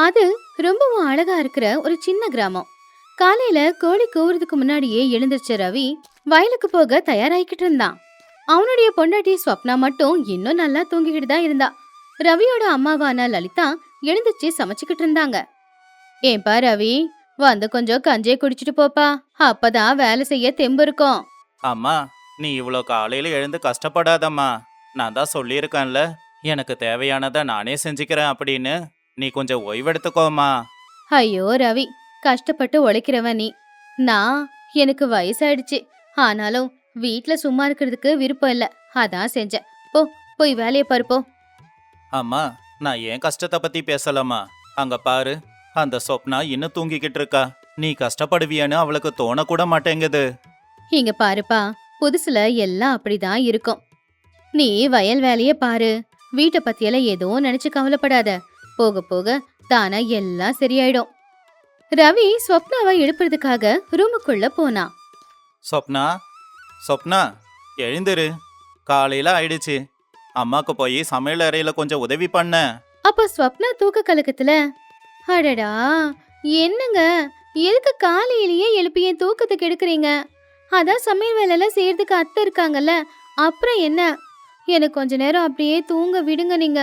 அது ரொம்பவும் அழகா இருக்கிற ஒரு சின்ன கிராமம். காலையில கோழி கூவுறதுக்கு முன்னாடியே எழுந்திருச்ச ரவி வயலுக்கு போக தயாராகிக்கிட்டு இருந்தான். அவனுடைய பொண்டாட்டி ஸ்வப்னா மட்டும் இன்னும் நல்லா தூங்கிக்கிட்டு தான் இருந்தா. ரவியோட அம்மாவான லலிதா எழுந்திருச்சு சமைச்சுக்கிட்டு இருந்தாங்க. ஏன்பா ரவி, வந்து கொஞ்சம் கஞ்சியை குடிச்சிட்டு போப்பா, அப்பதான் வேலை செய்ய தெம்பு இருக்கும். அம்மா, நீ இவ்வளோ காலையில எழுந்து கஷ்டப்படாதம்மா. நான் தான் சொல்லியிருக்கேன்ல, எனக்கு தேவையானதை நானே செஞ்சுக்கிறேன் அப்படின்னு. நீ கொஞ்சம் ஓய்வெடுத்துக்கோமா. ஐயோ ரவி, கஷ்டப்பட்டு உழைக்கிறவன் நீ. நான் எனக்கு வயசாயிடுச்சு. ஆனாலும் வீட்ல சும்மா இருக்கிறதுக்கு விருப்பம் இல்ல. அதான் செஞ்சேன். போ, போய் வேலையை பாரு போ. அம்மா, நான் ஏன் கஷ்டத்தை பத்தி பேசலாமா? அங்க பாரு, அந்த சொப்னா இன்னும் தூங்கிக்கிட்டு இருக்கா. நீ கஷ்டப்படுவியன்னு அவளுக்கு தோணக்கூட மாட்டேங்குது. இங்க பாருப்பா, புதுசுல எல்லாம் அப்படிதான் இருக்கும். நீ வயல் வேலைய பாரு. வீட்டை பத்தியெல்லாம் எதுவும் நினைச்சு கவலைப்படாத. போக போக தானா எல்லாம் சரியாயிடும். ரவி ஸ்வப்னாவை எழுப்புறதுக்காக ரூமுக்குள்ள போனான். சொப்னா, சொப்னா, எழுந்திரு. காலையில ஆயிடுச்சு. அம்மாக்கு போய் சமையல் அறையில கொஞ்சம் உதவி பண்ண. அப்ப ஸ்வப்னா தூக்க கலக்கத்துல, அடடா, என்னங்க, எதுக்கு காலையிலேயே எழுப்பி என் தூக்கத்துக்கு எடுக்கிறீங்க? அதான் சமையல் வேலையெல்லாம் செய்யறதுக்கு அத்தை இருக்காங்கல்ல, அப்புறம் என்ன? எனக்கு கொஞ்ச நேரம் அப்படியே தூங்க விடுங்க நீங்க.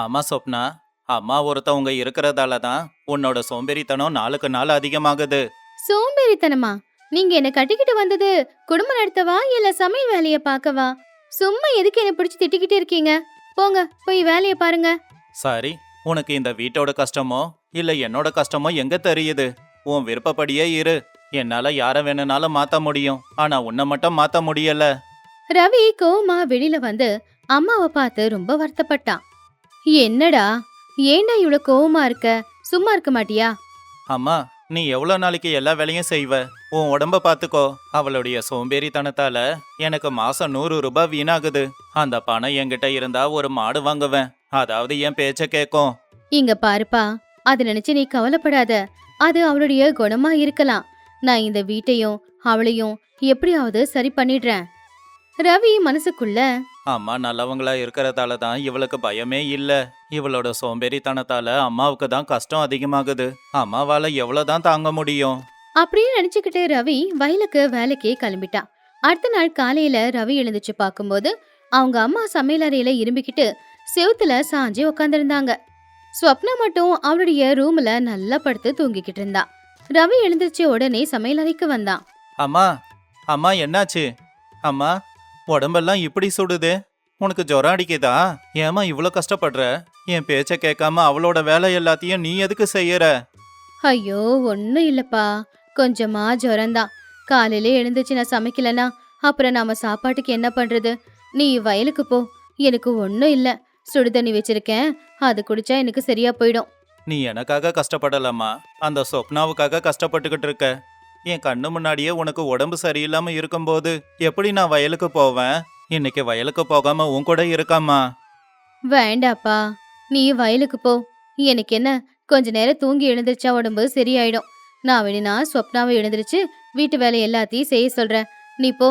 ஆமா சொப்னா, அம்மா ஒருத்தவங்க இருக்கிறதால தான் உன்னோட சோம்பேறித்தனம் நாளுக்கு நாள் அதிகமாகுது. சோம்பேறித்தனமா? நீங்க என்ன கட்டிக்கிட்டு வந்தது குடும்பம் நடத்தவா இல்ல சமையல் வேலைய பார்க்கவா? சும்மா எதுக்கு என்ன பிடிச்சு திட்டிக்கிட்டே இருக்கீங்க? போங்க, போய் வேலைய பாருங்க. சரி, உனக்கு இந்த வீட்டோட கஷ்டமோ இல்ல என்னோட கஷ்டமோ எங்க தெரியுது? உன் விருப்பப்படியே இரு. என்னால யார வேணும்னாலும் மாத்த முடியும், ஆனா உன்னை மட்டும் மாத்த முடியல. ரவி கோவமா வெளியில வந்து அம்மாவை பார்த்து ரொம்ப வருத்தப்பட்டான். என்னடா, ஏன்டா இவ்வளவு கோவமா இருக்க? சும்மா இருக்க மாட்டியா? அம்மா, நீ எவ்வளவு நாளைக்கு எல்லா வேலையும் செய்வ? உன் உடம்ப பாத்துக்கோ. அவளுடைய சோம்பேறித்தனத்தால எனக்கு மாசம் 100 ரூபாய் வீணாகுது. அந்த பணம் என்கிட்ட இருந்தா ஒரு மாடு வாங்குவேன். அதாவது என் பேச்ச கேக்கும். இங்க பாருப்பா, அத நினைச்சு நீ கவலைப்படாத. அது அவளுடைய குணமா இருக்கலாம். நான் இந்த வீட்டையும் அவளையும் எப்படியாவது சரி பண்ணிடுறேன். ரவி மனசுக்குள்ள, அம்மா நல்லவங்களா இருக்கிறதால தான் இவளுக்கு பயமே இல்ல. இவளோட சோம்பேறித்தனத்தால அம்மாவுக்கு தான் கஷ்டம் அதிகமாகுது. அம்மாவால எவ்வளவுதான் தாங்க முடியும்? அப்படின்னு நினைச்சுக்கிட்டு ரவி வயலுக்கு வேலைக்கே கிளம்பிட்டான். அடுத்த நாள் காலையில ரவி எழுந்துச்சு பார்க்கும்போது அவங்க அம்மா சமையலறையில இரும்பிக்கிட்டு செவுத்துல சாஞ்சு உட்காந்துருந்தாங்க. ஸ்வப்னா மட்டும் அவளுடைய ரூம்ல நல்லா படுத்து தூங்கிக்கிட்டு இருந்தா. ரவி எழுந்திருச்சு உடனே சமையலறைக்கு வந்தான். அம்மா, அம்மா என்னாச்சு? அம்மா, உடம்பெல்லாம் இப்படி சுடுது. உனக்கு ஜுரம் அடிக்குதா? ஏம்மா இவ்வளோ கஷ்டப்படுற? என் பேச்ச கேட்காம அவளோட வேலை எல்லாத்தையும் நீ எதுக்கு செய்யற? ஐயோ, ஒன்னும் இல்லப்பா, கொஞ்சமா ஜுரம்தான். காலையில எழுந்துச்சு நான் சமைக்கலனா அப்புறம் நாம சாப்பாட்டுக்கு என்ன பண்றது? நீ வயலுக்கு போ, எனக்கு ஒன்னும் இல்ல. சுடுதண்ணி வச்சிருக்கேன், அது குடிச்சா எனக்கு சரியா போயிடும். நீ எனக்காக கஷ்டப்படலாமா? அந்த சொப்னாவுக்காக கஷ்டப்பட்டுக்கிட்டு இருக்க. என் கண்ணு முன்னாடியே உனக்கு உடம்பு சரியில்லாம இருக்கும்போது எப்படி நான் வயலுக்கு போவேன்? இன்னைக்கு வயலுக்கு போகாம உன் கூட இருக்காமா? வேண்டாப்பா, நீ வயலுக்கு போ. எனக்கு என்ன, கொஞ்ச நேரம் தூங்கி எழுந்திருச்சா உடம்பு சரியாயிடும். நான் வேணுனா ஸ்வப்னாவை எழுந்திருச்சு வீட்டு வேலை எல்லாத்தையும் செய்ய சொல்றேன். நீ போ.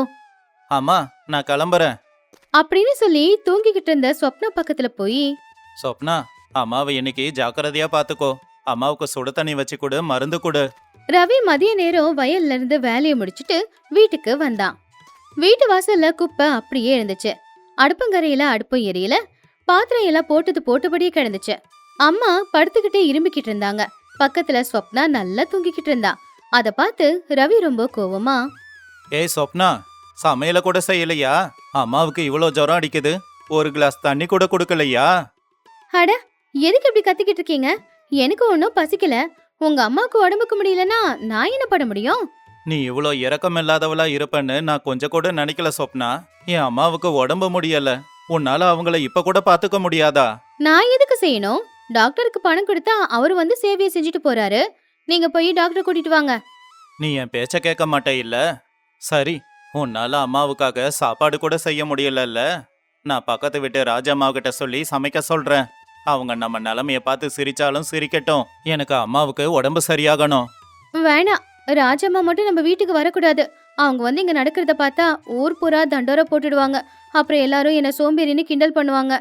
அம்மா, நான் கிளம்புறேன். அப்படின்னு சொல்லி தூங்கிக்கிட்டு இருந்த ஸ்வப்னா பக்கத்துல போய், சொப்னா, அம்மாவை இன்னைக்கு ஜாக்கிரதையா பாத்துக்கோ. அம்மாவுக்கு சுடு தண்ணி வச்சு கொடு, மருந்து கொடு. ரவி மதிய நேரம் வயல்ல இருந்து வேலையை முடிச்சிட்டு வீட்டுக்கு வந்தான். வீட்டு வாசல்ல குப்பை அப்படியே இருந்துச்சு. அடுப்பங்கரையில அடுப்பும் எரியல, பாத்திரம் எல்லாம் போட்டது போட்டபடியே கிடந்துச்சு. அம்மா படுத்துக்கிட்டே இரும்பிக்கிட்டு இருந்தாங்க. பக்கத்துல ஸ்வப்னா நல்லா தூங்கிக்கிட்டு இருந்தா. அத பார்த்து ரவி ரொம்ப கோவமா, ஏய் சொப்னா, சமையல கூட செய்யலையா? அம்மாவுக்கு இவ்வளோ ஜுரம் அடிக்குது, ஒரு கிளாஸ் தண்ணி கூட கொடுக்கலையா? அட, எதுக்கு இப்படி கத்திக்கிட்டு இருக்கீங்க? எனக்கு ஒன்னும் பசிக்கல. உங்க அம்மாவுக்கு உடம்புக்கு முடியலன்னா நான் என்ன பண்ண முடியும்? நீ இவ்வளோ இரக்கம் இல்லாதவளா இருப்பேன்னு நான் கொஞ்சம் கூட நினைக்கல சொப்னா. என் அம்மாவுக்கு உடம்பு முடியல, உன்னால அவங்கள இப்ப கூட பாத்துக்க முடியாதா? நான் எதுக்கு செய்யணும்? டாக்டருக்கு பணம் கொடுத்தா அவரு வந்து சேவையை செஞ்சுட்டு போறாரு. நீங்க போய் டாக்டர் கூட்டிட்டு வாங்க. நீ என் பேச்ச கேட்க மாட்டே இல்ல? சரி, உன்னால அம்மாவுக்காக சாப்பாடு கூட செய்ய முடியலல்ல. நான் பக்கத்து வீட்டு ராஜம்மா கிட்ட சொல்லி சமைக்க சொல்றேன். அவங்க நம்ம நிலைமைய பார்த்து சிரிச்சாலும் சிரிக்கட்டும். எனக்கு அம்மாவுக்கு உடம்பு சரியாகணும். வேணாம், ராஜம்மா மட்டும் நம்ம வீட்டுக்கு வரக்கூடாது. அவங்க வந்து இங்க நடக்கிறத பார்த்தா ஊர் பூரா தண்டோரா போட்டுடுவாங்க. அப்புறம் எல்லாரும் என்ன சோம்பேறின்னு கிண்டல் பண்ணுவாங்க.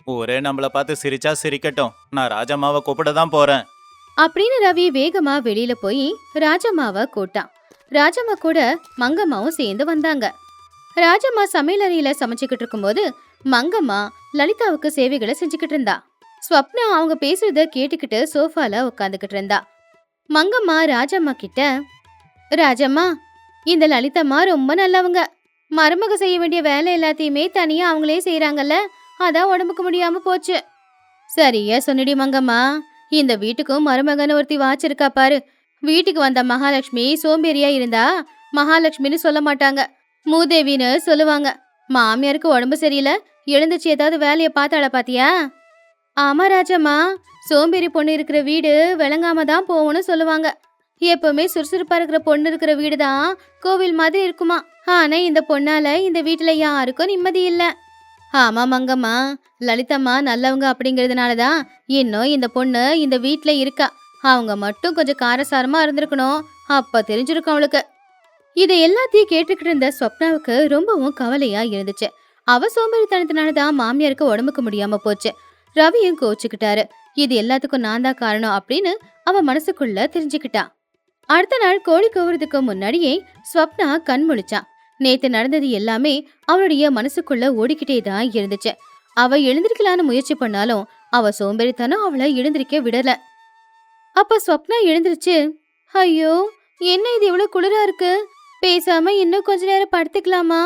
ஊரே நம்மள பார்த்து சிரிச்சா சிரிக்கட்டும். நான் ராஜம்மாவை கூப்பிட தான் போறேன். அப்படின்னு ரவி வேகமா வெளியில போய் ராஜம்மாவை கூட்டான். ராஜம்மா கூட மங்கம்மாவும் சேர்ந்து வந்தாங்க. ராஜம்மா சமையல் அறையில சமைச்சுக்கிட்டு இருக்கும்போது மங்கம்மா லலிதாவுக்கு சேவைகளை செஞ்சுக்கிட்டு இருந்தா. ஸ்வப்னா அவங்க பேசுறத கேட்டுக்கிட்டு சோஃபால உட்காந்துக்கிட்டு இருந்தா. மங்கம்மா ராஜம்மா கிட்ட, ராஜம்மா, இந்த லலிதம்மா ரொம்ப நல்லவங்க. மருமக செய்ய வேண்டிய வேலை எல்லாத்தையுமே தனியா அவங்களே செய்யறாங்கல்ல, அதான் உடம்புக்கு முடியாம போச்சு. சரியா சொன்னடி மங்கம்மா. இந்த வீட்டுக்கும் மருமகன்னு ஒருத்தி வாச்சிருக்கா பாரு. வீட்டுக்கு வந்த மகாலட்சுமி சோம்பேறியா இருந்தா மகாலட்சுமின்னு சொல்ல மாட்டாங்க, மூதேவின்னு சொல்லுவாங்க. மாமியாருக்கு உடம்பு சரியில்லை, எழுந்துச்சு ஏதாவது வேலையை பார்த்தாள பாத்தியா? ஆமா ராஜம்மா, சோம்பேறி பொண்ணு இருக்கிற வீடு விளங்காம தான் போகும்னு சொல்லுவாங்க. எப்பவுமே சுறுசுறுப்பா இருக்கிற பொண்ணு இருக்கிற வீடு தான் கோவில் மாதிரி இருக்குமா. ஆனா இந்த பொண்ணால இந்த வீட்டுல யாருக்கும் நிம்மதி இல்ல. ஆமா மங்கம்மா, லலிதம்மா நல்லவங்க அப்படிங்கறதுனாலதான் இன்னும் இந்த பொண்ணு இந்த வீட்டுல இருக்கா. அவங்க மட்டும் கொஞ்சம் காரசாரமா இருந்திருக்கணும், அப்ப தெரிஞ்சிருக்கும் அவளுக்கு. இதை எல்லாத்தையும் கேட்டுக்கிட்டு இருந்த ஸ்வப்னாவுக்கு ரொம்பவும் கவலையா இருந்துச்சு. அவ சோம்பேறித்தனத்தினாலதான் மாமியாருக்கு உடம்புக்கு முடியாம போச்சு. ரவியும் கோச்சுக்கிட்டாரு. இது எல்லாத்துக்கும் நான் தான் காரணம் அப்படின்னு அவ மனசுக்குள்ள தெரிஞ்சுக்கிட்டா. அடுத்த நாள் கோழி கூவுறதுக்கு முன்னாடியே ஸ்வப்னா கண் முழிச்சான். நேத்து நடந்தது எல்லாமே அவளுடைய மனசுக்குள்ள ஓடிக்கிட்டே தான் இருந்துச்சு. அவ எழுந்திருக்கலான்னு முயற்சி பண்ணாலும் அவ சோம்பேறித்தனம் அவளை எழுந்திருக்க விடல. அப்ப ஸ்வப்னா எழுந்திருச்சு, ஐயோ என்ன இது இவ்வளவு குளிரா இருக்கு, பேசாம இன்னும் கொஞ்ச நேரம் படுத்துக்கலாமா?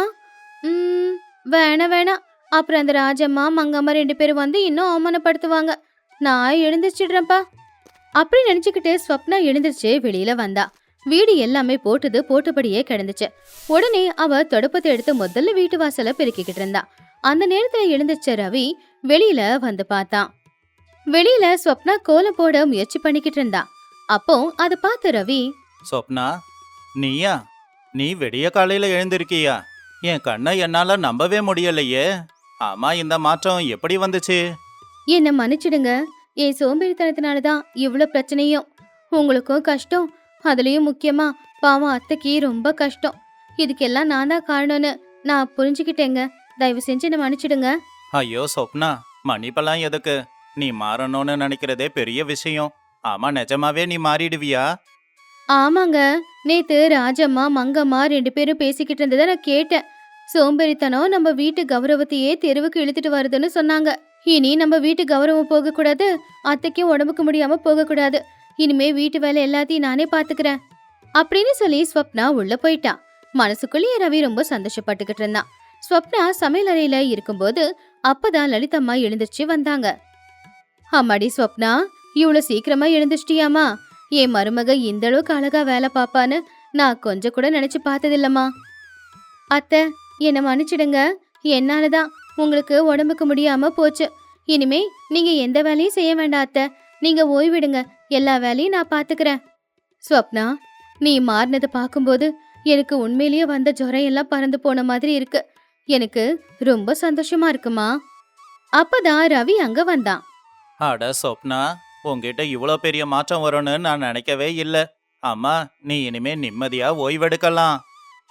வேணாம் வேணாம், அப்புறம் அந்த ராஜம்மா மங்கம்மா 2 பேரும் வந்து இன்னும் அவமானப்படுத்துவாங்க. நான் எழுந்திரிச்சிடுறேன்ப்பா அப்படி நினைச்சுக்கிட்டு ஸ்வப்னா எழுந்திருச்சு வெளியில வந்தா. வீடு எல்லாமே போட்டபடியே கிடந்துச்சு. உடனே அவ தொடப்பத்தை எடுத்து முதல்ல வீட்டு வாசல பெருக்கிக்கிட்டு இருந்தா. அந்த நேரத்துல எழுந்திருச்ச ரவி வெளியில வந்து பார்த்தான். வெளியில ஸ்வப்னா கோலம் போட முயற்சி பண்ணிக்கிட்டு இருந்தா. அப்போ அதை பார்த்த ரவி, சொப்னா, நீயா? நீ விடிய காலையில எழுந்திருக்கியா? என் கண்ணை என்னால நம்பவே முடியலையே. ஆமா, இந்த மாற்றம் எப்படி வந்துச்சு? என்ன மன்னிச்சிடுங்க, என் சோம்பேறித்தனத்தினாலதான் இவ்வளவு பிரச்சனையும். உங்களுக்கும் கஷ்டம், அதுலயும் முக்கியமா பாவம் அத்தைக்கு ரொம்ப கஷ்டம். இதுக்கெல்லாம் நான் தான் காரணம்னு நான் புரிஞ்சுக்கிட்டேங்க. தயவு செஞ்சு என்ன மன்னிச்சிடுங்க. ஐயோ சொப்னா, மன்னிப்பெல்லாம் எதுக்கு? நீ மாறணும்னு நினைக்கிறதே பெரிய விஷயம். ஆமா, நிஜமாவே நீ மாறிடுவியா? ஆமாங்க, நேத்து ராஜம்மா மங்கம்மா 2 பேரும் பேசிக்கிட்டு இருந்ததை நான் கேட்டேன். சோம்பேறித்தனம் நம்ம வீட்டு கௌரவத்தையே தெருவுக்கு இழுத்துட்டு வருதுன்னு சொன்னாங்க. இனி நம்ம வீட்டு கௌரவம் போக கூடாது, அத்தைக்கும் உடம்புக்கு முடியாம போக கூடாது. இனிமே வீட்டு வேலை எல்லாத்தையும் நானே பாத்துக்கிறேன் அப்படின்னு சொல்லி ஸ்வப்னா உள்ள போயிட்டா. மனசுக்குள்ளேயே ரவி ரொம்ப சந்தோஷப்பட்டுக்கிட்டு இருந்தான். ஸ்வப்னா சமையல் அறையில இருக்கும்போது அப்பதான் லலிதம்மா எழுந்திருச்சு வந்தாங்க. அம்மாடி ஸ்வப்னா, இவ்வளவு சீக்கிரமா எழுந்திருச்சிட்டியாமா? என் மருமக இந்த அளவுக்கு அழகா வேலை பாப்பான்னு நான் கொஞ்சம் கூட நினைச்சு பார்த்ததில்லம்மா. அத்தை, என்ன மன்னிச்சிடுங்க, என்னாலதான் உங்களுக்கு உடம்புக்கு முடியாம போச்சு. இனிமே நீங்க எந்த வேலையும் செய்ய வேண்டாம் அத்தை, நீங்க ஓய்விடுங்க, எல்லா வேலையும் நான் பாத்துக்கிறேன். ஸ்வப்னா, நீ மாறினதை பார்க்கும்போது எனக்கு உண்மையிலேயே வந்த ஜுரம் எல்லாம் பறந்து போன மாதிரி இருக்கு. எனக்கு ரொம்ப சந்தோஷமா இருக்குமா. அப்பதான் ரவி அங்க வந்தான். அட சொப்னா, உன்கிட்ட இவ்வளோ பெரிய மாற்றம் வரும்னு நான் நினைக்கவே இல்லை. அம்மா, நீ இனிமே நிம்மதியா ஓய்வெடுக்கலாம்.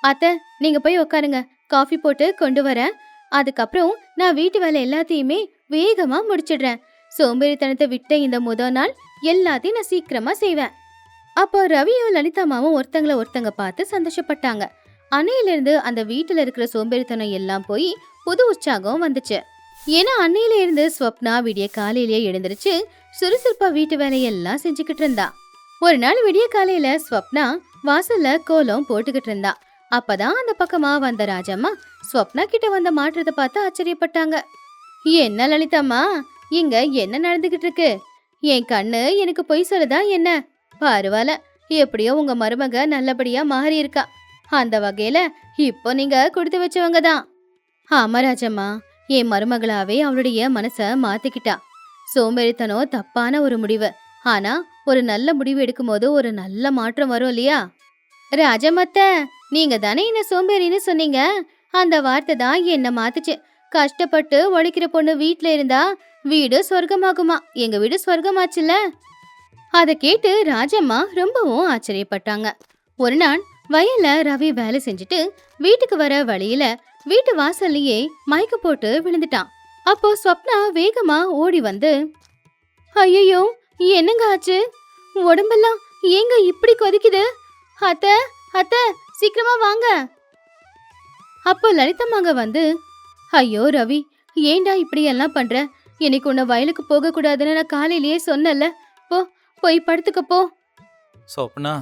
அத்தை, நீங்க போய் உட்காருங்க, காஃபி போட்டு கொண்டு வரேன். அதுக்கப்புறம் நான் வீட்டு வேலை எல்லாத்தையுமே வேகமா முடிச்சிடுறேன். சோம்பேறித்தனத்தை விட்ட இந்த முதல் நாள் எல்லாத்தையும் நான் சீக்கிரமா செய்வேன். அப்போ ரவியும் லலிதாமாவும் ஒருத்தங்க பார்த்து சந்தோஷப்பட்டாங்க. அன்னையிலிருந்து அந்த வீட்டுல இருக்கிற சோம்பேறித்தனம் எல்லாம் போய் புது உற்சாகம் வந்துச்சு. ஏன்னா அன்னையில இருந்து ஸ்வப்னா விடிய காலையிலேயே எழுந்திருச்சு சுறுசுறுப்பா வீட்டு வேலையெல்லாம் செஞ்சுக்கிட்டு இருந்தா. ஒரு நாள் விடிய காலையில ஸ்வப்னா வாசல்ல கோலம் போட்டுக்கிட்டு இருந்தா. அப்பதான் அந்த பக்கமா வந்த ராஜம்மா ஸ்வப்னா கிட்ட வந்த மாற்றத்தை பார்த்து ஆச்சரியப்பட்டாங்க. என்ன லலிதாம்மா, இங்க என்ன நடந்துகிட்டு இருக்கு? என் கண்ணு எனக்கு பொய் சொல்லுதா என்ன? பரவாயில்ல, எப்படியோ உங்க மருமக நல்லபடியா மாறி இருக்கா. அந்த வகையில இப்போ நீங்க கொடுத்து வச்சவங்க தான். ஆமா ராஜம்மா, என் மருமகளாவே அவளுடைய மனச மாத்திக்கிட்டா. சோம்பேறித்தனம் தப்பான ஒரு முடிவு, ஆனா ஒரு நல்ல முடிவு எடுக்கும் போது ஒரு நல்ல மாற்றம் வரும் இல்லையா? ராஜமத்த, நீங்க தானே என்ன சோம்பேறின்னு சொன்னீங்க. அந்த வார்த்தை தான் என்ன மாத்துச்சு. கஷ்டப்பட்டு உழைக்கிற பொண்ணு வீட்டுல இருந்தா வீடு சொர்க்கமாகுமா. எங்க வீடு சொர்க்கமாச்சுல்ல. அதை கேட்டு ராஜம்மா ரொம்பவும் ஆச்சரியப்பட்டாங்க. ஒரு நாள் வயல்ல ரவி வேலை செஞ்சுட்டு வீட்டுக்கு வர வழியில வீட்டு வாசல்லையே மயக்க போட்டு விழுந்துட்டான். அப்போ ஸ்வப்னா வேகமா ஓடி வந்து, ஐயோ என்னங்க ஆச்சு? உடம்பெல்லாம் ஏங்க இப்படி கொதிக்குது? அத்த அத்த சீக்கிரமா வாங்க. அப்போ லலிதம்மாங்க வந்து, ஐயோ ரவி, ஏன்டா இப்படி எல்லாம் பண்ற? இன்னைக்கு உன்னை வயலுக்கு போக கூடாதுன்னு நான் காலையிலேயே சொன்னல. போ, போய் படுத்துக்க போ. சொப்னா,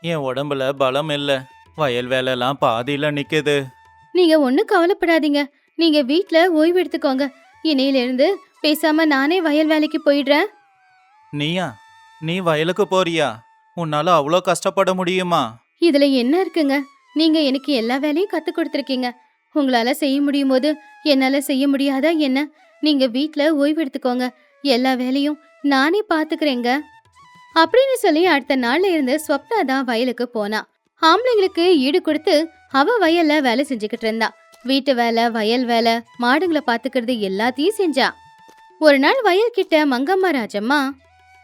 என் உடம்புல பலம் இல்ல. வயல் வேலைலாம் பாதியில நிக்குது. நீங்க ஒன்னும் கவலைப்படாதீங்க. நீங்க வீட்ல ஓய்வு எடுத்துக்கோங்க. இன்னையில இருந்து பேசாம நானே வயல் வேலைக்கு போயிடுறேன். நீயா? நீ வயலுக்கு போறியா? உன்னால அவ்வளோ கஷ்டப்பட முடியுமா? இதுல என்ன இருக்குங்க? நீங்க எனக்கு எல்லா வேலையும் கத்து கொடுத்துருக்கீங்க. உங்களால செய்ய முடியும் போது என்னால செய்ய முடியாதா என்ன? நீங்க வீட்ல ஓய்வு எடுத்துக்கோங்க. எல்லா வேலையும் நானே பாத்துக்கிறேங்க அப்படின்னு சொல்லி அடுத்த நாள்ல இருந்து ஸ்வப்னா தான் வயலுக்கு போனா. ஆம்பளைங்களுக்கு ஈடு கொடுத்து அவ வயல்ல வேலை செஞ்சுக்கிட்டு இருந்தா. வீட்டு வேலை, வயல் வேலை, மாடுங்களை பாத்துக்கிறது எல்லாத்தையும் செஞ்சா. ஒரு நாள் வயல் கிட்ட மங்கம்மா ராஜம்மா,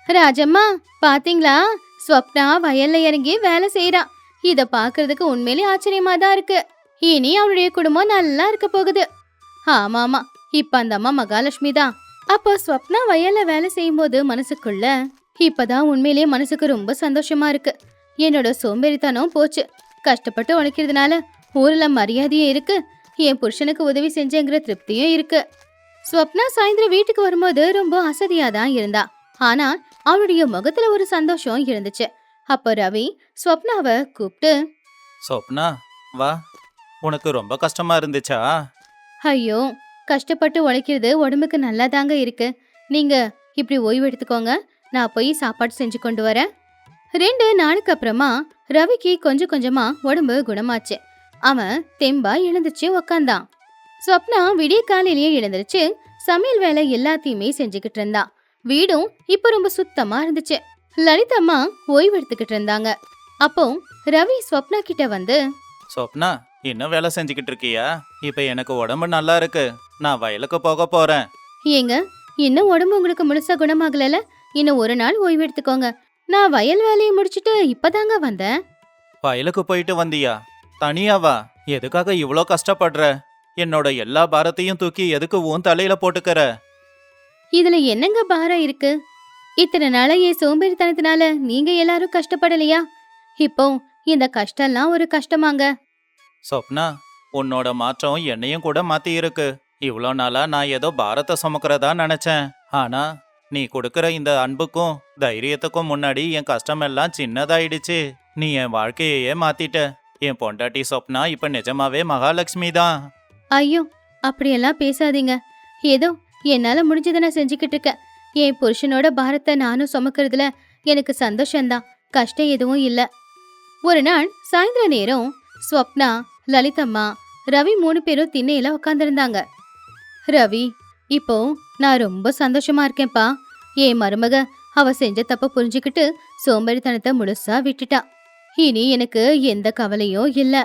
ராஜம்மா பாத்தீங்களா, ஸ்வப்னா வயல்ல இறங்கி வேலை செய்யறா. இத பாக்குறதுக்கு உண்மையிலே ஆச்சரியமா தான் இருக்கு. இனி அவளுடைய குடும்பம் நல்லா இருக்க போகுது. ஆமாமா, இப்ப அந்த அம்மா மகாலட்சுமி தான். அப்போ ஸ்வப்னா வயல்ல வேலை செய்யும் போது மனசுக்குள்ள, இப்பதான் உண்மையிலேயே மனசுக்கு ரொம்ப சந்தோஷமா இருக்கு. என்னோட சோம்பேறித்தனம் போச்சு. கஷ்டப்பட்டு உழைக்கிறதுனால ஊர்ல மரியாதையும் இருக்கு. என் புருஷனுக்கு உதவி செஞ்சேங்கிற திருப்தியும் இருக்கு. ஸ்வப்னா சாயந்தரம் வீட்டுக்கு வரும்போது ரொம்ப அசதியா தான் இருந்தா. ஆனா அவளுடைய முகத்துல ஒரு சந்தோஷம் இருந்துச்சு. அப்போ ரவி ஸ்வப்னாவை கூப்பிட்டு, சொப்னா, வா. உனக்கு ரொம்ப கஷ்டமா இருந்துச்சா? ஐயோ, கஷ்டப்பட்டு உழைக்கிறது உடம்புக்கு நல்லா தாங்க இருக்கு. நீங்க இப்படி ஓய்வு எடுத்துக்கோங்க. நான் போய் சாப்பாடு செஞ்சு கொண்டு வரேன். 2 நாளுக்கு அப்புறமா ரவிக்கு கொஞ்சம் கொஞ்சமா உடம்பு குணமாச்சு. அவன் தெம்பா எழுந்துச்சு உக்காந்தான். ஸ்வப்னா விடிய காலையிலேயே எழுந்திருச்சு சமையல் வேலை எல்லாத்தையுமே செஞ்சுக்கிட்டு இருந்தா. வீடும் இப்ப ரொம்ப சுத்தமா இருந்துச்சு. லலிதம்மா ஓய்வு எடுத்துக்கிட்டு இருந்தாங்க. அப்போ ரவி ஸ்வப்னா கிட்ட வந்து, சொப்னா, இன்னும் வேலை செஞ்சுக்கிட்டு இருக்கியா? இப்ப எனக்கு உடம்பு நல்லா இருக்கு. நான் வயலுக்கு போக போறேன். ஏங்க, இன்னும் உடம்பு உங்களுக்கு முழுசா குணமாகல. இன்னும் ஒரு நாள் ஓய்வு எடுத்துக்கோங்க. நான் வயல் வேலையை முடிச்சிட்டு இப்பதாங்க வந்தேன். வயலுக்கு போயிட்டு வந்தியா? தனியாவா? எதுக்காக இவ்ளோ கஷ்டப்படுற? என்னோட எல்லா பாரத்தையும் தூக்கி எதுக்கு உன் தலையில போட்டுக்கற? இதுல என்னங்க பாரம் இருக்கு? இத்தனை நாளா என் சோம்பேறித்தனத்தினால நீங்க எல்லாரும் கஷ்டப்படலையா? இப்போ இந்த கஷ்டம்லாம் ஒரு கஷ்டமாங்க. சொப்னா, உன்னோட மாற்றம் என்னையும் கூட மாத்தி இருக்கு. இவ்ளோ நாளா நான் ஏதோ பாரத்தை சுமக்கிறதா நினைச்சேன். ஆனா நீ கொடுக்கற இந்த அன்புக்கும் தைரியத்துக்கும் முன்னாடி என் கஷ்டமெல்லாம் சின்னதாயிடுச்சு. நீ என் வாழ்க்கையே மாத்திட்ட. என் பொண்டாட்டி சொப்னா இப்ப நிஜமாவே மகாலட்சுமி தான். ஐயோ, அப்படியெல்லாம் பேசாதீங்க. ஏதோ என்னால முடிஞ்சதை நான் செஞ்சுக்கிட்டு இருக்கேன். என் புருஷனோட பாரத்தை நானும் சுமக்கிறதுல எனக்கு சந்தோஷம்தான். கஷ்டம் எதுவும் இல்ல. ஒரு நாள் சாயந்தர நேரம் ஸ்வப்னா, லலிதம்மா, ரவி 3 பேரும் திண்ணையில உட்காந்துருந்தாங்க. ரவி, இப்போ நான் ரொம்ப சந்தோஷமா இருக்கேன்ப்பா. என் மருமக அவ செஞ்ச தப்ப புரிஞ்சுக்கிட்டு சோம்பேறித்தனத்தை முழுசா விட்டுட்டா. இனி எனக்கு எந்த கவலையும் இல்ல.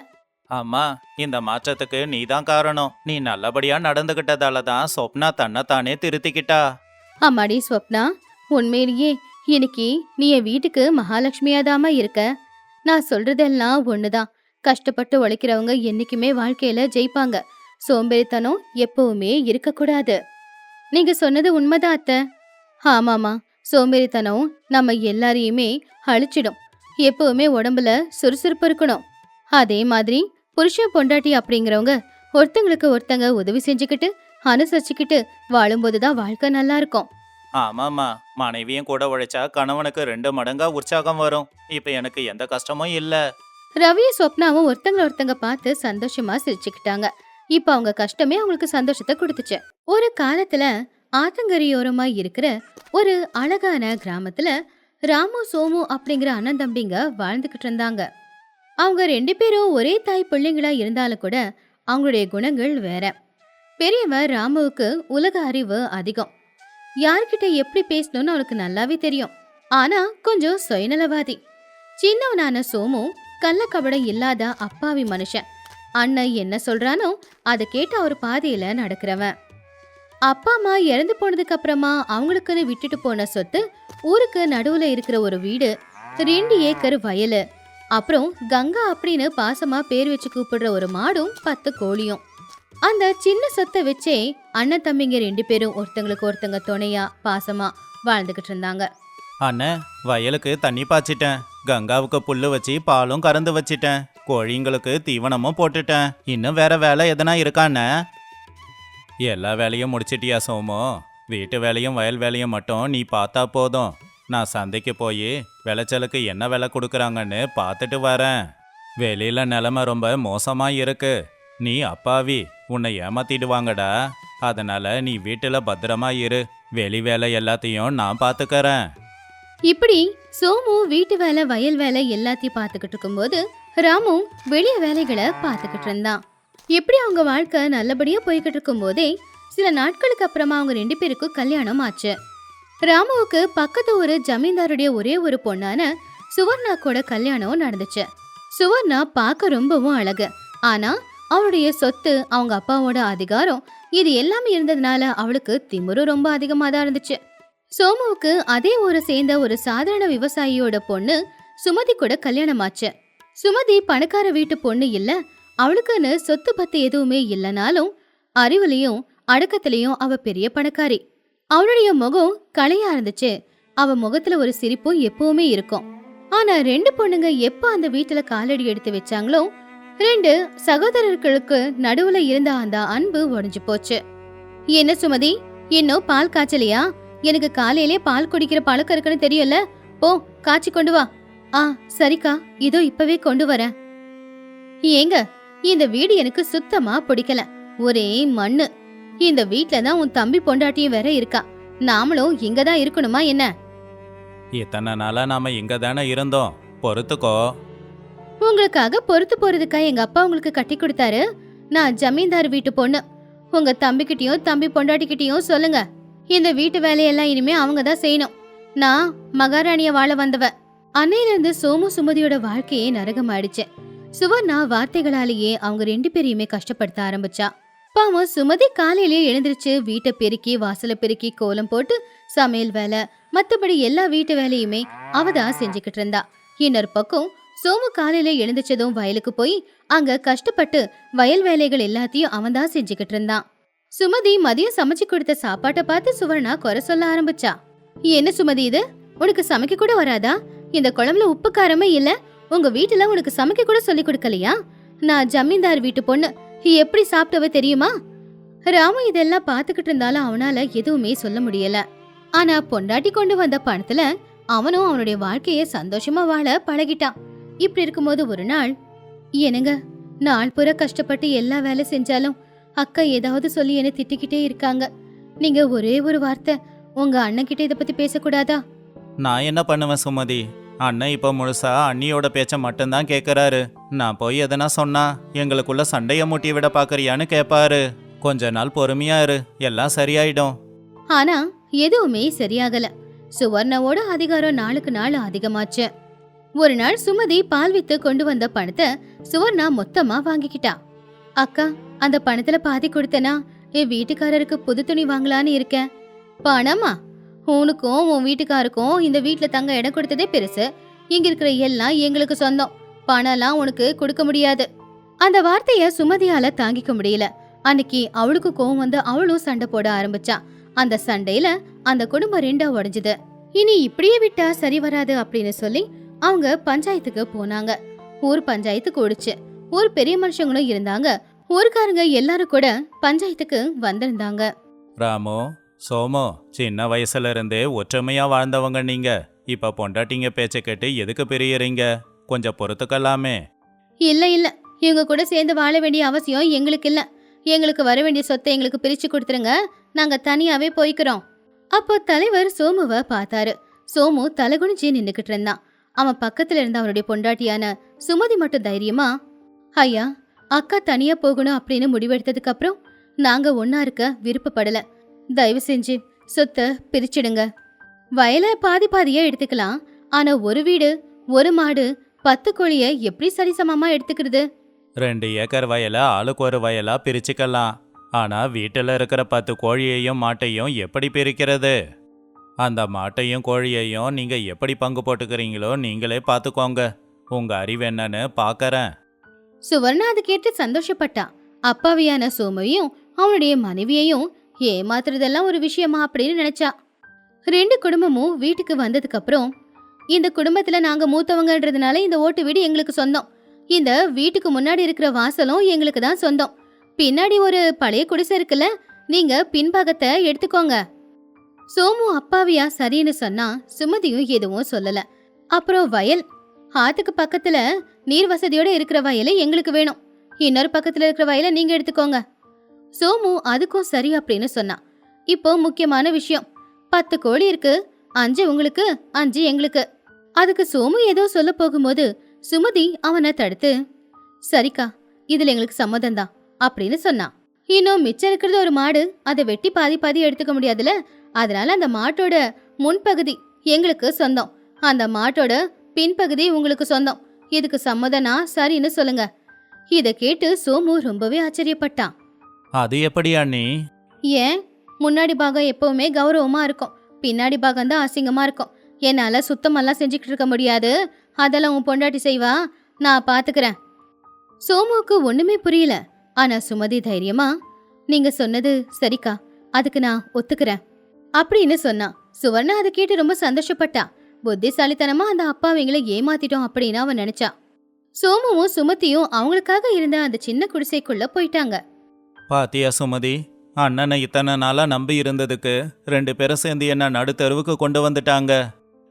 அம்மா, இந்த மாற்றத்துக்கு நீதான் காரணம். நீ நல்லபடியா நடந்துகிட்டதால தான் சொப்னா தன்னைத்தானே திருத்திக்கிட்டா. அம்மாடி ஸ்வப்னா, உண்மையிலேயே இன்னைக்கு நீ என் வீட்டுக்கு மகாலட்சுமியாதாம இருக்க. நான் சொல்றதெல்லாம் ஒண்ணுதான். கஷ்டப்பட்டு உழைக்கிறவங்க என்னைக்குமே வாழ்க்கையில ஜெயிப்பாங்க. சோம்பேறித்தனம் எப்பவுமே இருக்கக்கூடாது. நீங்க சொன்னது உண்மைதான் அத்தை. ஆமாமா, சோம்பேறித்தனம் நம்ம எல்லாரையுமே அழிச்சிடும். எப்பவுமே உடம்புல சுறுசுறுப்பு இருக்கணும். அதே மாதிரி புருஷன் பொண்டாட்டி அப்படிங்கிறவங்க ஒருத்தங்களுக்கு ஒருத்தங்க உதவி செஞ்சுக்கிட்டு அனுசரிச்சுக்கிட்டு வாழும்போதுதான் வாழ்க்கை நல்லா இருக்கும். ஆமாம்மா, மனைவியும் கூட உழைச்சா கணவனுக்கு 2 மடங்கா உற்சாகம் வரும். இப்ப எனக்கு எந்த கஷ்டமும் இல்ல. ரவியும் சொப்னாவும் ஒருத்தங்க பார்த்து சந்தோஷமா சிரிச்சுக்கிட்டாங்க. இப்ப அவங்க கஷ்டமே அவங்களுக்கு சந்தோஷத்தை கொடுத்துச்சு. ஒரு காலத்துல ஆத்தங்கரையோரமா இருக்கிற ஒரு அழகான கிராமத்துல ராமு சோமு அப்படிங்கிற அண்ணன் தம்பிங்க வாழ்ந்துகிட்டு இருந்தாங்க. அவங்க 2 பேரும் ஒரே தாய் பிள்ளைங்களா இருந்தாலும் கூட அவங்களுடைய குணங்கள் வேற. பெரியவன் ராமுவுக்கு உலக அறிவு அதிகம். யார்கிட்ட எப்படி பேசணும்னு அவனுக்கு நல்லாவே தெரியும். ஆனா கொஞ்சம் சுயநலவாதி. சின்னவனான சோமு கள்ளக்கபடம் இல்லாத அப்பாவி மனுஷன். அண்ணன் என்ன சொல்றானோ அதை கேட்டு அவர் பாதையில நடக்கிறவன். அப்பா அம்மா இறந்து போனதுக்கு அப்புறமா அவங்களுக்குன்னு விட்டுட்டு போன சொத்து, ஊருக்கு நடுவுல இருக்கிற ஒரு வீடு, 2 ஏக்கர் வயலு, அப்புறம் கங்கா அப்படின்னு பாசமா பேர் வச்சு கூப்பிடுற ஒரு மாடும் 10 கோழியும். அந்த சின்ன சொத்தை வச்சே அண்ணன் தம்பிங்க 2 பேரும் ஒருத்தங்களுக்கு ஒருத்தங்க துணையா பாசமா வாழ்ந்துகிட்டு இருந்தாங்க. அண்ணே, வயலுக்கு தண்ணி பாய்ச்சிட்டேன், கங்காவுக்கு புல்லு வச்சு பாலும் கறந்து வச்சிட்டேன், கோழிங்களுக்கு தீவனமும் போட்டுட்டேன். இன்னும் வேற வேலை எதனா இருக்காண்ணே? எல்லா வேலையும் முடிச்சிட்டியா சோமோ? வீட்டு வேலையும் வயல் வேலையும் மட்டும் நீ பார்த்தா போதும். நான் சந்தைக்கு போய் விளைச்சலுக்கு என்ன விலை கொடுக்குறாங்கன்னு பார்த்துட்டு வரேன். வெளியில நிலைமை ரொம்ப மோசமா இருக்கு. நீ அப்பாவி, உன்னை ஏமாத்திடுவாங்கடா. அதனால நீ வீட்டுல பத்திரமா இரு. வெளி வேலை எல்லாத்தையும் நான் பார்த்துக்கறேன். இப்படி சோமு வீட்டு வேலை வயல் வேலை எல்லாத்தையும் பார்த்துக்கிட்டு இருக்கும்போது ராமு வெளிய வேலைகளை பார்த்துக்கிட்டு இருந்தான். எப்படி அவங்க வாழ்க்கை நல்லபடியா போய்கிட்டு இருக்கும் போதே சில நாட்களுக்கு அப்புறமா அவங்க 2 பேருக்கும் கல்யாணம் ஆச்சு. ராமுவுக்கு பக்கத்து ஒரு ஜமீன்தாருடைய ஒரே ஒரு பொண்ணான சுவர்ணா கூட கல்யாணம் நடந்துச்சு. சுவர்ணா பார்க்க ரொம்பவும் அழகு. ஆனா அவளுடைய சொத்து, அவங்க அப்பாவோட அதிகாரம், இது எல்லாமே இருந்ததுனால அவளுக்கு திமிரு ரொம்ப அதிகமா தான் இருந்துச்சு. சோமுவுக்கு அதே ஊரை சேர்ந்த ஒரு சாதாரண விவசாயியோட பொண்ணு சுமதி கூட கல்யாணம் ஆச்சு. சுமதி பணக்கார வீட்டு பொண்ணு இல்ல, அவளுக்குன்னு சொத்து பத்து எதுவுமே இல்லைனாலும் அறிவுலையும் அடக்கத்திலையும் அவ பெரிய பணக்காரி. அவளுடைய முகம் கலையா இருந்துச்சு. அவ முகத்துல ஒரு சிரிப்பும் எப்பவுமே இருக்கும். ஆனா 2 பொண்ணுங்க எப்ப அந்த வீட்டுல காலடி எடுத்து வச்சாங்களோ 2 சகோதரர்களுக்கு நடுவுல இருந்த அந்த அன்பு உடைஞ்சு போச்சு. என்ன சுமதி, இன்னும் பால் காய்ச்சலையா? எனக்கு காலையிலே பால் குடிக்கிற பழக்கம் இருக்குன்னு தெரியல. போ, காய்ச்சி கொண்டு வா. ஆ சரிக்கா, இதோ இப்பவே கொண்டு வரேன். ஏங்க, இந்த வீடு எனக்கு சுத்தமா பிடிக்கல. ஒரே மண்ணு. இந்த வீட்ல தான் உன் தம்பி பொண்டாட்டியும் வேற இருக்கா. நாமளும் இங்கதான் இருக்கணுமா என்ன? இத்தனை நாளா நாம இங்க தானே இருந்தோம், பொறுத்துக்கோ. உங்களுக்காக பொறுத்து போறதுக்கா எங்க அப்பா உங்களுக்கு கட்டி கொடுத்தாரு? நான் ஜமீன்தார் வீட்டு பொண்ணு. உங்க தம்பிக்கிட்டயும் தம்பி பொண்டாட்டிக்கிட்டயும் சொல்லுங்க, இந்த வீட்டு வேலையெல்லாம் இனிமே அவங்க தான் செய்யணும். நான் மகாராணிய வாழ வந்தவ. அன்னையிலிருந்து சோமு சுமதியோட வாழ்க்கையே நரகமாயிடுச்சு. சுவர்ணா வார்த்தைகளாலேயே அவங்க 2 பேரையுமே கஷ்டப்படுத்த ஆரம்பிச்சா. பாவம் சுமதி காலையிலேயே எழுந்திருச்சு வீட்டை பெருக்கி வாசலை பெருக்கி கோலம் போட்டு சமையல் வேலை மத்தபடி எல்லா வீட்டு வேலையுமே அவதான் செஞ்சுக்கிட்டு இருந்தா. இன்னொரு பக்கம் சோமு காலையில எழுந்திரிச்சதும் வயலுக்கு போய் அங்க கஷ்டப்பட்டு வயல் வேலைகள் எல்லாத்தையும் அவன் தான் செஞ்சுக்கிட்டு இருந்தான். சுமதி மதியம் சமைச்சு கொடுத்த சாப்பாட்டை பார்த்து சுவர்ணா குறை சொல்ல ஆரம்பிச்சா. என்ன சுமதி இது, உனக்கு சமைக்க கூட வராதா? இந்த குழம்புல உப்பு காரமே இல்ல. உங்க வீட்டுல உனக்கு சமைக்க கூட சொல்லி கொடுக்கலையா? நான் ஜமீன்தார் வீட்டு பொண்ணு, எப்படி சாப்பிட்டவ தெரியுமா? ராமு இதெல்லாம் பாத்துக்கிட்டு இருந்தாலும் அவனால எதுவுமே சொல்ல முடியல. ஆனா பொண்டாட்டி கொண்டு வந்த பணத்துல அவனும் அவனுடைய வாழ்க்கைய சந்தோஷமா வாழ பழகிட்டான். இப்படி இருக்கும்போது ஒரு நாள், என்னங்க, நாள் பூரா கஷ்டப்பட்டு எல்லா வேலை செஞ்சாலும் அக்கா ஏதாவது சொல்லி என்ன திட்டிக்கிட்டே இருக்காங்க. நீங்க ஒரே ஒரு வார்த்தை உங்க அண்ணன் கிட்ட இத பத்தி பேசக்கூடாதா? நான் என்ன பண்ணுவேன் சுமதி? அண்ணன் இப்ப முழுசா அண்ணியோட பேச்ச மட்டும்தான் கேக்குறாரு. நான் போய் எதனா சொன்னா எங்களுக்குள்ள சண்டைய மூட்டி விட பாக்குறியான்னு கேட்பாரு. கொஞ்ச நாள் பொறுமையா இரு, எல்லாம் சரியாயிடும். ஆனா எதுவுமே சரியாகல. சுவர்ணாவோட அதிகாரம் நாளுக்கு நாள் அதிகமாச்சு. ஒரு நாள் சுமதி பால் வித்து கொண்டு வந்த பணத்தை சுவர்ணா மொத்தமா வாங்கிக்கிட்டா. அக்கா, அந்த பணத்துல பாதி கொடுத்தனா என் வீட்டுக்காரருக்கு புது துணி வாங்கலான்னு இருக்கேன். பணமா? உனக்கும் உன் வீட்டுக்காருக்கும் இந்த வீட்டுல தங்க இடம் கொடுத்ததே பெருசு. இங்க இருக்கிற எல்லாம் எங்களுக்கு சொந்தம். பணம்லாம் உனக்கு கொடுக்க முடியாது. அந்த வார்த்தைய சுமதியால தாங்கிக்க முடியல. அன்னைக்கு அவளுக்கு கோவம் வந்து அவளும் சண்டை போட ஆரம்பிச்சா. அந்த சண்டையில அந்த குடும்பம் 2ஆ உடைஞ்சது. இனி இப்படியே விட்டா சரி வராது அப்படின்னு சொல்லி அவங்க பஞ்சாயத்துக்கு போனாங்க. ஊர் பஞ்சாயத்து கூடுச்சு. ஊர் பெரிய மனுஷங்களும் இருந்தாங்க. ஊருக்காரங்க எல்லாரும் கூட பஞ்சாயத்துக்கு வந்திருந்தாங்க. ராமு, சோமோ, சின்ன வயசுல இருந்தே ஒற்றுமையா வாழ்ந்தவங்க நீங்க. இப்ப பொண்டாட்டிங்க பேச்ச கேட்டு எதுக்கு பிரியறீங்க? கொஞ்சம் பொறுத்துக்கலாமே. இல்ல இல்ல, இவங்க கூட சேர்ந்து வாழ வேண்டிய அவசியம் எங்களுக்கு இல்ல. எங்களுக்கு வர வேண்டிய சொத்தை எங்களுக்கு பிரிச்சு கொடுத்துருங்க, நாங்க தனியாவே போய்க்கிறோம். அப்போ தலைவர் சோமுவை பார்த்தாரு. சோமு தலைகுனிஞ்சு நின்னுக்கிட்டு இருந்தான். அவன் பக்கத்துல இருந்த அவனுடைய பொண்டாட்டியான சுமதி மட்டும் தைரியமா, ஐயா, அக்கா தனியா போகணும் அப்படின்னு முடிவெடுத்ததுக்கு அப்புறம் நாங்க ஒன்னா இருக்க விருப்பப்படல. தயவு செஞ்சு சொத்தை பிரிச்சிடுங்க. வயலை பாதி பாதியா எடுத்துக்கலாம். ஆனா ஒரு வீடு, ஒரு மாடு, 10 கோழிய எப்படி சரிசமமா எடுத்துக்கிறது? 2 ஏக்கர் வயலை ஆளுக்கு ஒரு வயலா பிரிச்சுக்கலாம். ஆனா வீட்டுல இருக்கிற 10 கோழியையும் மாட்டையும் எப்படி பிரிக்கிறது? அந்த மாட்டையும் கோழியையும் நீங்க எப்படி பங்கு போட்டுக்கிறீங்களோ நீங்களே பார்த்துக்கோங்க. உங்க அறிவு என்னன்னு பாக்கறேன். சுவர்ணா அது கேட்டு சந்தோஷப்பட்டா. அப்பாவியான சோமுவையும் அவனுடைய மனைவியையும் ஏமாத்துறதெல்லாம் ஒரு விஷயமா அப்படின்னு நினைச்சா. 2 குடும்பமும் வீட்டுக்கு வந்ததுக்கு அப்புறம், இந்த குடும்பத்துல நாங்க மூத்தவங்கன்றதுனால இந்த ஓட்டு வீடு எங்களுக்கு சொந்தம். இந்த வீட்டுக்கு முன்னாடி இருக்கிற வாசலும் எங்களுக்கு தான் சொந்தம். பின்னாடி ஒரு பழைய குடிசை இருக்குல்ல, நீங்க பின்பாகத்தை எடுத்துக்கோங்க. சோமு அப்பாவியா சரின்னு சொன்னா சுமதியும் எதுவும் சொல்லல. அப்புறம் வயல், ஆத்துக்கு பக்கத்துல நீர் வசதியோட இருக்கிற வயலை எங்களுக்கு வேணும். இன்னொரு பக்கத்துல இருக்கிற வயலை நீங்க எடுத்துக்கோங்க. சோமு அதுக்கும் சரி அப்படின்னு சொன்னா. இப்போ முக்கியமான விஷயம், 10 கோழி இருக்கு, 5 உங்களுக்கு 5 எங்களுக்கு. அதுக்கு சோமு ஏதோ சொல்ல போகும்போது சுமதி அவனை தடுத்து, சரிக்கா, இதுல எங்களுக்கு சம்மதம் தான் அப்படின்னு சொன்னா. இன்னும் மிச்சம் இருக்கிறது ஒரு மாடு, அதை வெட்டி பாதி பாதி எடுத்துக்க முடியாதுல, அதனால அந்த மாட்டோட முன்பகுதி எங்களுக்கு சொந்தம், அந்த மாட்டோட பின்பகுதி உங்களுக்கு சொந்தம். இதுக்கு சம்மதனா சரின்னு சொல்லுங்க. இத கேட்டு சோமு ரொம்பவே ஆச்சரியப்பட்டான். அது எப்படி அண்ணி? ஏன், முன்னாடி பாகம் எப்பவுமே கௌரவமா இருக்கும், பின்னாடி பாகம் தான் அசிங்கமா இருக்கும். என்னால சுத்தமெல்லாம் செஞ்சுக்கிட்டு இருக்க முடியாது, அதெல்லாம் உன் பொண்டாட்டி செய்வா, நான் பாத்துக்கிறேன். சோமுவுக்கு ஒண்ணுமே புரியல. ஆனா சுமதி தைரியமா, நீங்க சொன்னது சரிக்கா, அதுக்கு நான் ஒத்துக்கிறேன் அப்படின்னு சொன்னா. சுவர்ணா அதை கேட்டு ரொம்ப சந்தோஷப்பட்டா. புத்திசாலித்தனமா அந்த அப்பாவிங்களை ஏமாத்திட்டோம் அப்படின்னு அவன் நினைச்சா. சோமுவும் சுமதியும் அவங்களுக்காக இருந்த அந்த சின்ன குடிசைக்குள்ள போயிட்டாங்க. பாத்தியா சுமதி, அண்ணனை இத்தனை நாளா நம்பி இருந்ததுக்கு 2 பேரும் சேர்ந்து என்ன நடுத்தெருவுக்கு கொண்டு வந்துட்டாங்க.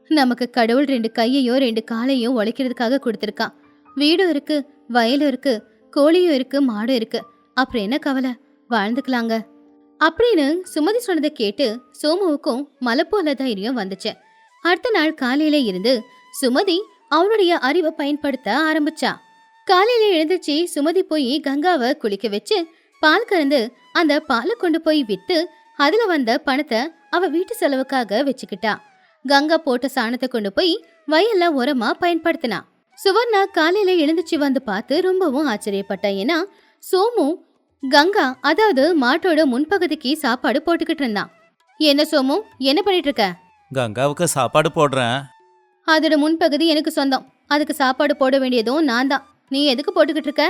நமக்கு கடவுள் 2 கையையும் 2 காலையும் உழைக்கிறதுக்காக கொடுத்துருக்கான். வீடும் இருக்கு, வயலும் இருக்கு, கோழியும் இருக்கு, மாடும் இருக்கு. அப்புறம் என்ன கவலை, வாழ்ந்துக்கலாங்க அப்படின்னு சுமதி சொன்னதை கேட்டு சோமுவுக்கும் மலை போல தைரியம் வந்துச்சு. அடுத்த நாள் காலையில இருந்து சுமதி அவனுடைய அறிவை பயன்படுத்த ஆரம்பிச்சா. காலையில எழுந்துச்சு சுமதி போய் கங்காவை குளிக்க வச்சு பால் கறந்து அந்த பாலை கொண்டு போய் வித்து அதுல வந்த பணத்தை அவ வீட்டு செலவுக்காக வச்சுக்கிட்டா. கங்கா போட்ட சாணத்தை கொண்டு போய் வயல்ல உரமா பயன்படுத்தினா. சுவர்ணா காலையில எழுந்துச்சு வந்து பார்த்து ரொம்பவும் ஆச்சரியப்பட்டா. ஏன்னா சோமு கங்கா, அதாவது மாட்டோட முன்பகுதிக்கு சாப்பாடு போட்டுக்கிட்டு இருந்தான். என்ன சோமு, என்ன பண்ணிட்டு இருக்க? கங்காவுக்கு சாப்பாடு போடுறேன். அதோட முன்பகுதி எனக்கு சொந்தம், அதுக்கு சாப்பாடு போட வேண்டியதும் நான் தான். நீ எதுக்கு போட்டுக்கிட்டு இருக்க?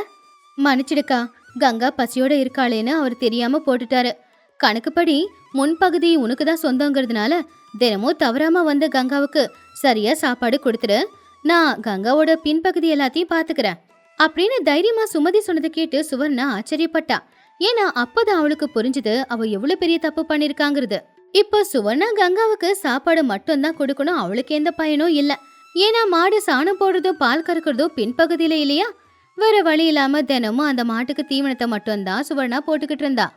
மன்னிச்சிடுக்கா, கங்கா பசியோட இருக்காளேன்னு அவர் தெரியாம போட்டுட்டாரு. கணக்குப்படி முன்பகுதி உனக்கு தான் சொந்தங்கிறதுனால தினமும் தவறாம வந்து கங்காவுக்கு சரியா சாப்பாடு கொடுத்துரு. நான் கங்காவோட பின்பகுதி எல்லாத்தையும் பாத்துக்கிறேன் அப்படின்னு தைரியமா சுமதி சொன்னதை கேட்டு சுவர்ணா ஆச்சரியப்பட்டா. ஏன்னா அப்பதான் அவளுக்கு புரிஞ்சுது அவ எவ்வளவு பெரிய தப்பு பண்ணிருக்காங்கிறது. இப்போ சுவர்ணா கங்காவுக்கு சாப்பாடு மட்டும் தான் கொடுக்கணும், அவளுக்கு எந்த பயனும் இல்ல. ஏன்னா மாடு சாணம் போடுறதோ பால் கறக்குறதோ பின்பகுதியில இல்லையா. வேற வழி இல்லாம தினமும் அந்த மாட்டுக்கு தீவனத்தை மட்டும்தான் சுவர்ணா போட்டுக்கிட்டு இருந்தா.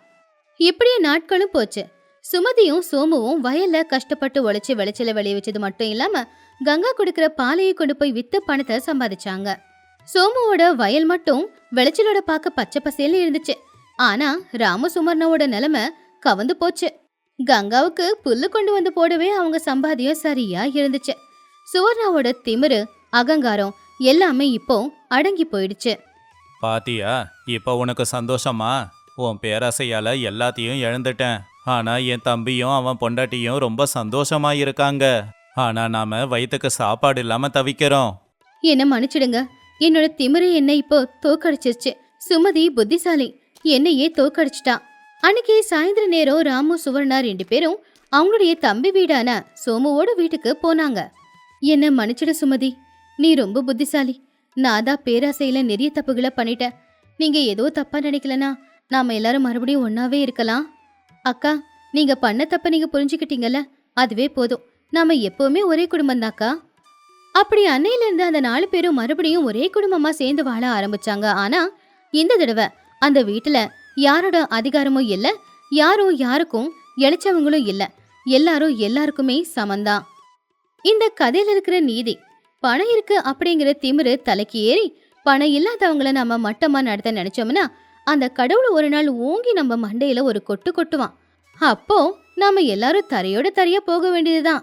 இப்படியே நாட்களும் போச்சு. சுமதியும் சோமுவும் வயல்ல கஷ்டப்பட்டு உழைச்சு விளைச்சல விளைய வச்சது மட்டும் இல்லாம கங்கா கொடுக்கிற பாலையை கொண்டு போய் வித்து பணத்தை சம்பாதிச்சாங்க. சோமுவோட வயல் மட்டும் விளைச்சலோட பார்க்க பச்சை பசேல்னு இருந்துச்சு. ஆனா ராம சுமர்ணாவோட நிலைமை கவந்து போச்சு. கங்காவுக்கு புல்லு கொண்டு வந்து போடவே அவங்க சம்பாதியம் சரியா இருந்துச்சு. சுவர்ணாவோட திமிரு, அகங்காரம் எல்லாமே இப்போ அடங்கி போயிடுச்சு. பாத்தியா, இப்போ உனக்கு சந்தோஷமா? உன் பேராசையால எல்லாத்தையும் இழந்துட்டேன். ஆனா என் தம்பியும் அவன் பொண்டாட்டியும் ரொம்ப சந்தோஷமா இருக்காங்க. ஆனா நாம வயிற்றுக்கு சாப்பாடு இல்லாம தவிக்கிறோம். என்ன மன்னிச்சிடுங்க, என்னோட திமிரு என்ன இப்போ தோக்கடிச்சிருச்சு. சுமதி புத்திசாலி, என்னையே தோக்கடிச்சிட்டா. அன்னைக்கு சாயந்தர நேரம் ராமு சுவர்ணா 2 பேரும் அவங்களுடைய தம்பி வீடான சோமுவோட வீட்டுக்கு போனாங்க. என்ன மன்னிச்சிடு சுமதி, நீ ரொம்ப புத்திசாலி. நான் தான் பேராசையில நிறைய தப்புகளை பண்ணிட்டேன். நீங்க ஏதோ தப்பா நினைக்கலனா நாம எல்லாரும் மறுபடியும் ஒன்னாவே இருக்கலாம். அக்கா, நீங்க பண்ண தப்ப நீங்க புரிஞ்சுக்கிட்டீங்கல்ல, அதுவே போதும். நாம எப்பவுமே ஒரே குடும்பம் தாக்கா. அப்படி அன்னையில இருந்து அந்த 4 பேரும் மறுபடியும் ஒரே குடும்பமா சேர்ந்து வாழ ஆரம்பிச்சாங்க. ஆனா இந்த தடவை அந்த வீட்டுல யாரோட அதிகாரமும் இல்ல, யாரும் யாருக்கும் இழைச்சவங்களும் இல்ல, எல்லாரும் எல்லாருக்குமே சமந்தான். இந்த கதையில இருக்கிற நீதி, பணம் இருக்கு அப்படிங்கிற திமிரு தலைக்கு ஏறி பணம் இல்லாதவங்கள நம்ம மட்டமா நடத்த நினைச்சோம்னா அந்த கடவுள் ஒரு நாள் ஓங்கி நம்ம மண்டையில ஒரு கொட்டு கொட்டுவான். அப்போ நாம எல்லாரும் தரையோட தரையா போக வேண்டியதுதான்.